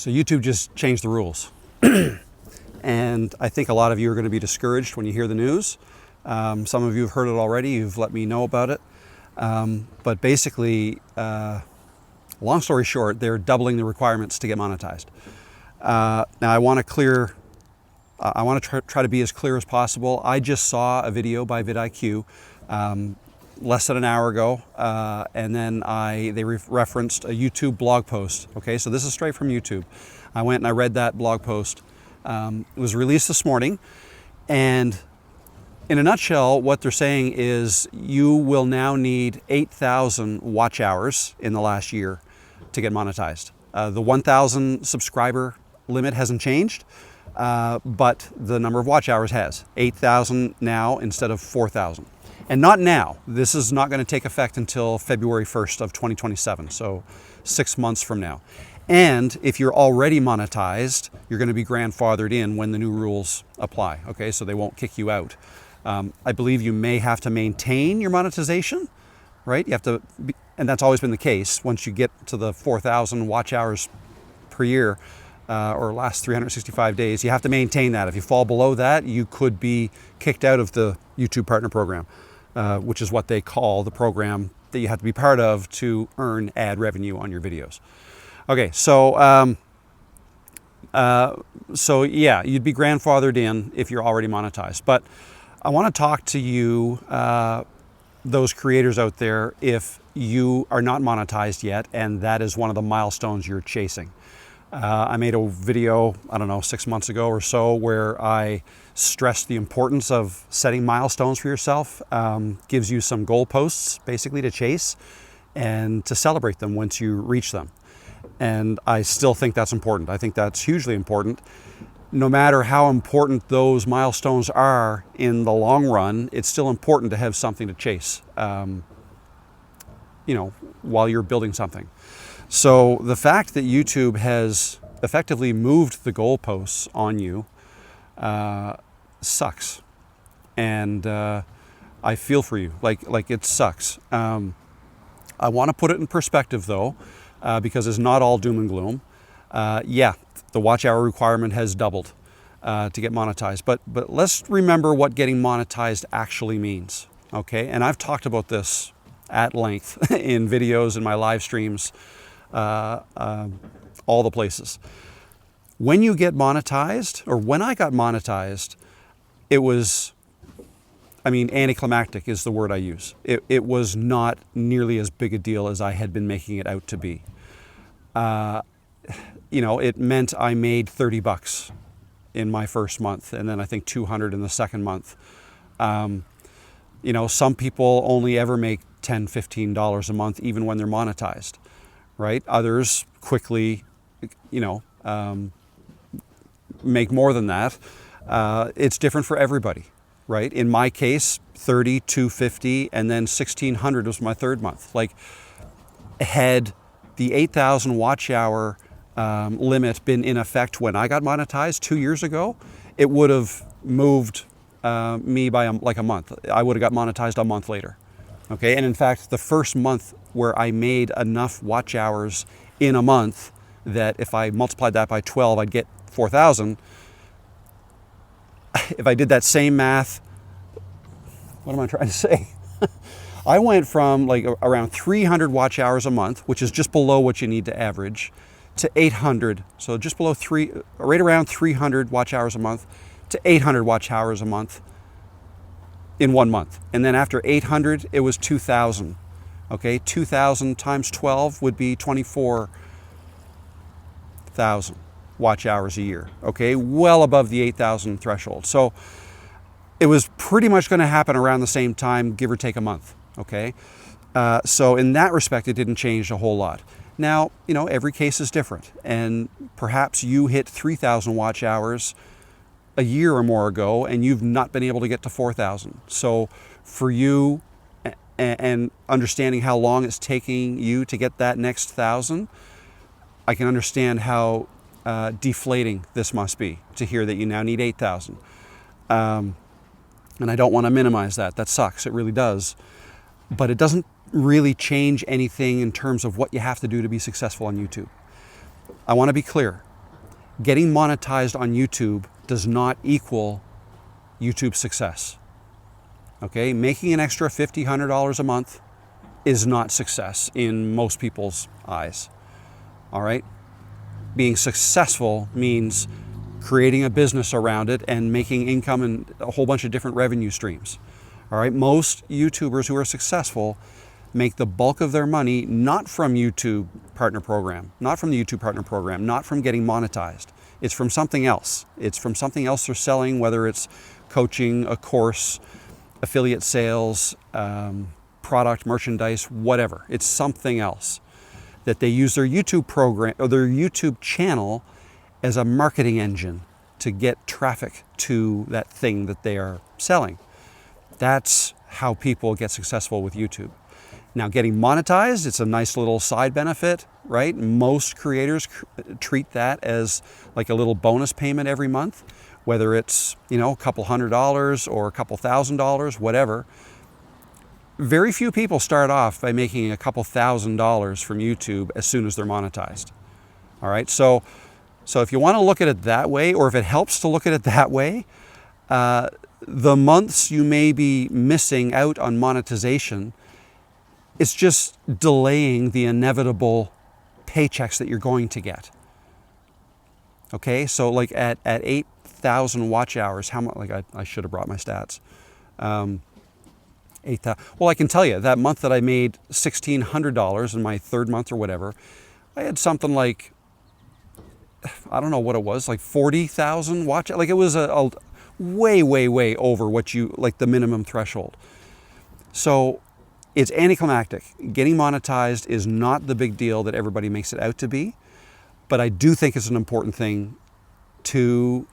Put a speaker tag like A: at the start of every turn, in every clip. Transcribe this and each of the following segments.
A: So YouTube just changed the rules. And I think a lot of you are going to be discouraged when you hear the news. Some of you have heard it already. You've let me know about it. But basically, long story short, they're doubling the requirements to get monetized. Now, I want to try to be as clear as possible. I just saw a video by vidIQ less than an hour ago, and then they referenced a YouTube blog post. Okay, so this is straight from YouTube. I went and I read that blog post. It was released this morning, and in a nutshell, what they're saying is you will now need 8,000 watch hours in the last year to get monetized. The 1,000 subscriber limit hasn't changed, but the number of watch hours has. 8,000 now instead of 4,000. And not now. This is not going to take effect until February 1st of 2027, so 6 months from now. And if you're already monetized, you're going to be grandfathered in when the new rules apply, okay? So they won't kick you out. I believe you may have to maintain your monetization, right? You have to, and that's always been the case. Once you get to the 4,000 watch hours per year, or last 365 days, you have to maintain that. If you fall below that, you could be kicked out of the YouTube Partner Program, which is what they call the program that you have to be part of to earn ad revenue on your videos. Okay, so yeah, you'd be grandfathered in if you're already monetized. But I want to talk to you, those creators out there, if you are not monetized yet, and that is one of the milestones you're chasing. I made a video, I don't know, 6 months ago or so, where I stressed the importance of setting milestones for yourself. Gives you some goalposts, basically, to chase and to celebrate them once you reach them. And I still think that's important. I think that's hugely important. No matter how important those milestones are in the long run, it's still important to have something to chase, while you're building something. So the fact that YouTube has effectively moved the goalposts on you sucks. And I feel for you, like it sucks. I want to put it in perspective though, because it's not all doom and gloom. Yeah, the watch hour requirement has doubled to get monetized, but let's remember what getting monetized actually means, okay? And I've talked about this at length in videos, in my live streams, all the places. When you get monetized, or when I got monetized, it was, anticlimactic is the word I use. It was not nearly as big a deal as I had been making it out to be. It meant I made $30 in my first month, and then I think 200 in the second month. Some people only ever make $10, $15 a month, even when they're monetized, right? Others quickly, make more than that. It's different for everybody, right? In my case, 30, 250, and then 1,600 was my third month. Like, had the 8,000 watch hour limit been in effect when I got monetized 2 years ago, it would have moved me by a month. I would have got monetized a month later. Okay, and in fact, the first month where I made enough watch hours in a month that if I multiplied that by 12, I'd get 4,000. If I did that same math, what am I trying to say? I went from around 300 watch hours a month, which is just below what you need to average, to 800, so just below right around 300 watch hours a month, to 800 watch hours a month in 1 month. And then after 800, it was 2,000. Okay, 2,000 times 12 would be 24,000 watch hours a year. Okay, well above the 8,000 threshold. So it was pretty much going to happen around the same time, give or take a month. Okay, so in that respect, it didn't change a whole lot. Now, every case is different, and perhaps you hit 3,000 watch hours a year or more ago, and you've not been able to get to 4,000. So for you, and understanding how long it's taking you to get that next 1,000, I can understand how deflating this must be to hear that you now need 8,000. And I don't want to minimize that. That sucks. It really does. But it doesn't really change anything in terms of what you have to do to be successful on YouTube. I want to be clear. getting monetized on YouTube does not equal YouTube success. Okay, making an extra $50, $100 a month is not success in most people's eyes. All right, being successful means creating a business around it and making income in a whole bunch of different revenue streams. All right, most YouTubers who are successful make the bulk of their money not from YouTube Partner Program, not from the YouTube Partner Program, not from getting monetized. It's from something else. It's from something else they're selling, whether it's coaching, a course, affiliate sales, product, merchandise, whatever. It's something else that they use their YouTube program or their YouTube channel as a marketing engine to get traffic to that thing that they are selling. That's how people get successful with YouTube. Now, getting monetized, it's a nice little side benefit, right? Most creators treat that as like a little bonus payment every month, whether it's, a couple $100 or a couple $1,000, whatever. Very few people start off by making a couple $1,000 from YouTube as soon as they're monetized. All right, so if you want to look at it that way, or if it helps to look at it that way, the months you may be missing out on monetization, it's just delaying the inevitable paychecks that you're going to get. Okay, so like at 8,000 watch hours, how much? Like I should have brought my stats. 8,000. Well, I can tell you that month that I made $1,600 in my third month or whatever, I had something like, I don't know what it was, like 40,000 watch. Like it was a way, way, way over what you like the minimum threshold. So it's anticlimactic. Getting monetized is not the big deal that everybody makes it out to be, but I do think it's an important thing to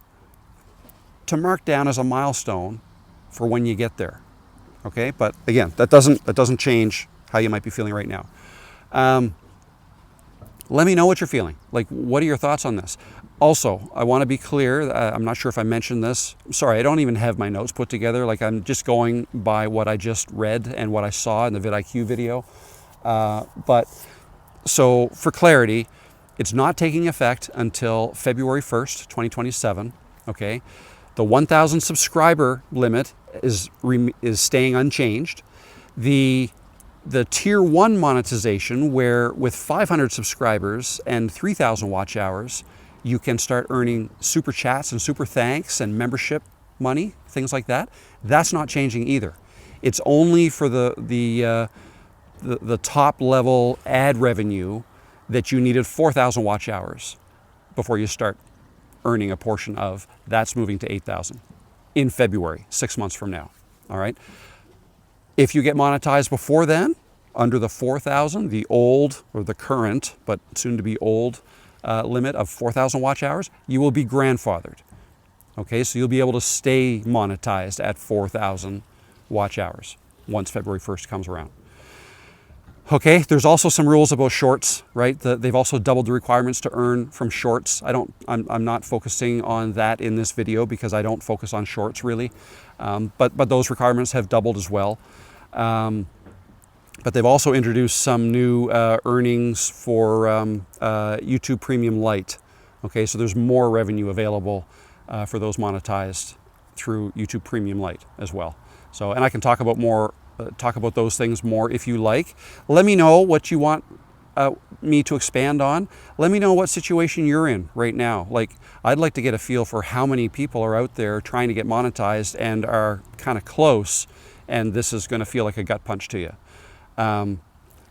A: mark down as a milestone for when you get there. Okay, but again, that doesn't change how you might be feeling right now. Let me know what you're feeling. Like, what are your thoughts on this? Also, I want to be clear. I'm not sure if I mentioned this. I'm sorry, I don't even have my notes put together. Like, I'm just going by what I just read and what I saw in the vidIQ video. But so for clarity, it's not taking effect until February 1st, 2027. Okay, the 1,000 subscriber limit is staying unchanged. The tier 1 monetization, where with 500 subscribers and 3,000 watch hours, you can start earning super chats and super thanks and membership money, things like that. That's not changing either. It's only for the top level ad revenue that you needed 4,000 watch hours before you start earning a portion of. That's moving to 8,000 in February, 6 months from now. All right. If you get monetized before then, under the 4,000, the old or the current, but soon to be old limit of 4,000 watch hours, you will be grandfathered. Okay, so you'll be able to stay monetized at 4,000 watch hours once February 1st comes around. Okay, there's also some rules about shorts, right? They've also doubled the requirements to earn from shorts. I'm not focusing on that in this video because I don't focus on shorts really, but those requirements have doubled as well. But they've also introduced some new earnings for YouTube Premium Lite. Okay, so there's more revenue available for those monetized through YouTube Premium Lite as well. So, and I can talk about those things more if you like. Let me know what you want me to expand on. Let me know what situation you're in right now. Like, I'd like to get a feel for how many people are out there trying to get monetized and are kind of close, and this is going to feel like a gut punch to you. I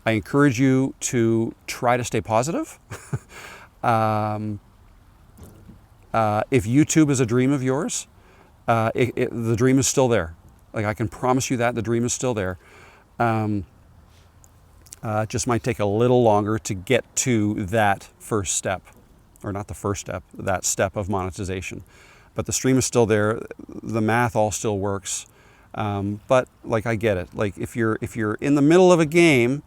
A: encourage you to try to stay positive. If YouTube is a dream of yours, the dream is still there. Like, I can promise you that the dream is still there. It just might take a little longer to get to that first step, or not the first step, that step of monetization. But the stream is still there. The math all still works. But like, I get it. Like, if you're in the middle of a game,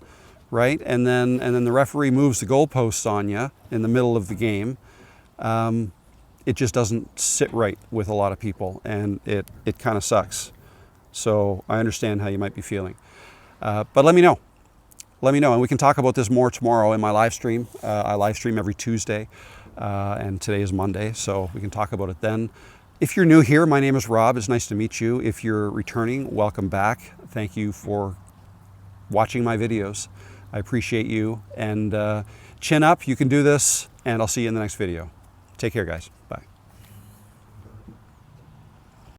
A: right, and then the referee moves the goalposts on you in the middle of the game, it just doesn't sit right with a lot of people, and it kind of sucks. So I understand how you might be feeling. But let me know. Let me know, and we can talk about this more tomorrow in my live stream. I live stream every Tuesday. and today is Monday, so we can talk about it then. If you're new here, my name is Rob. It's nice to meet you. If you're returning, welcome back. Thank you for watching my videos. I appreciate you. And chin up, you can do this, and I'll see you in the next video. Take care, guys. Bye.